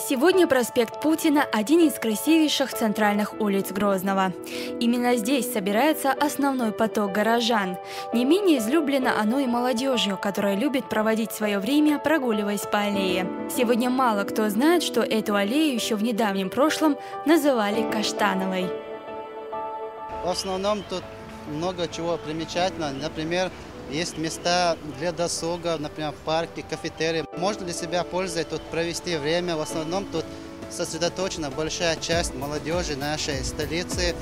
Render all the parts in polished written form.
Сегодня проспект Путина – один из красивейших центральных улиц Грозного. Именно здесь собирается основной поток горожан. Не менее излюблено оно и молодежью, которая любит проводить свое время, прогуливаясь по аллее. Сегодня мало кто знает, что эту аллею еще в недавнем прошлом называли Каштановой. В основном тут много чего примечательного. Например, есть места для досуга, например, парки, кафетерии. Можно для себя пользой тут провести время. В основном тут сосредоточена большая часть молодежи нашей столицы.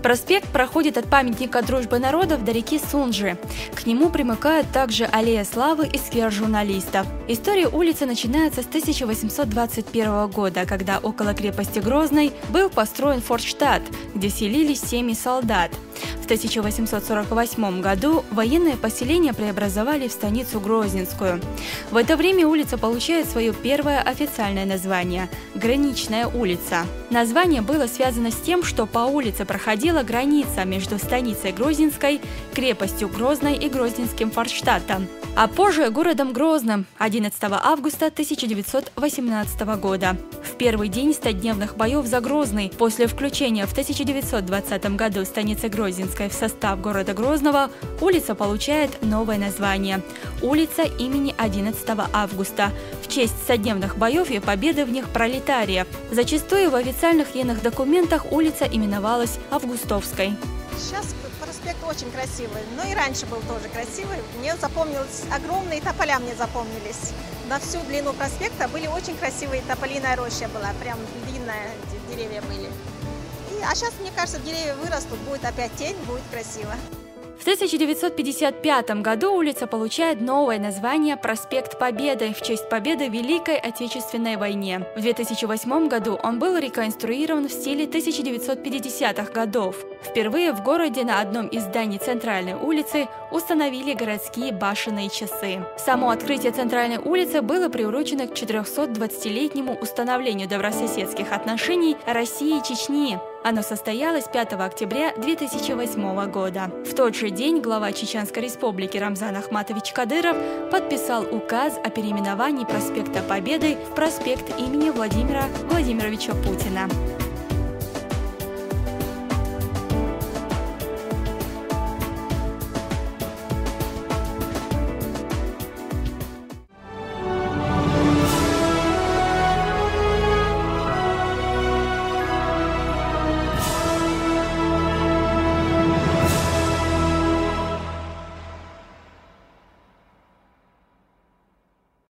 Проспект проходит от памятника дружбы народов до реки Сунжи. К нему примыкают также аллея славы и сквер журналистов. История улицы начинается с 1821 года, когда около крепости Грозной был построен фортштадт, где селились семьи солдат. В 1848 году военное поселение преобразовали в станицу Грозненскую. В это время улица получает свое первое официальное название – Граничная улица. Название было связано с тем, что по улице проходила граница между станицей Грозненской, крепостью Грозной и Грозненским фортштадтом, а позже городом Грозным 11 августа 1918 года. В первый день стодневных боев за Грозный, после включения в 1920 году станицы Грозненской в состав города Грозного, улица получает новое название – улица имени 11 августа, в честь стодневных боев и победы в них пролетариев. Зачастую в официальных военных документах улица именовалась Августовской. Сейчас проспект очень красивый, но и раньше был тоже красивый. Мне запомнилось, огромные тополя мне запомнились. На всю длину проспекта были очень красивые, тополиная роща была, прям длинная, деревья были. А сейчас, мне кажется, деревья вырастут, будет опять тень, будет красиво. В 1955 году улица получает новое название «Проспект Победы» в честь победы в Великой Отечественной войне. В 2008 году он был реконструирован в стиле 1950-х годов. Впервые в городе на одном из зданий центральной улицы установили городские башенные часы. Само открытие центральной улицы было приурочено к 420-летнему установлению добрососедских отношений России и Чечни. Оно состоялось 5 октября 2008 года. В тот же день глава Чеченской республики Рамзан Ахматович Кадыров подписал указ о переименовании проспекта Победы в проспект имени Владимира Владимировича Путина.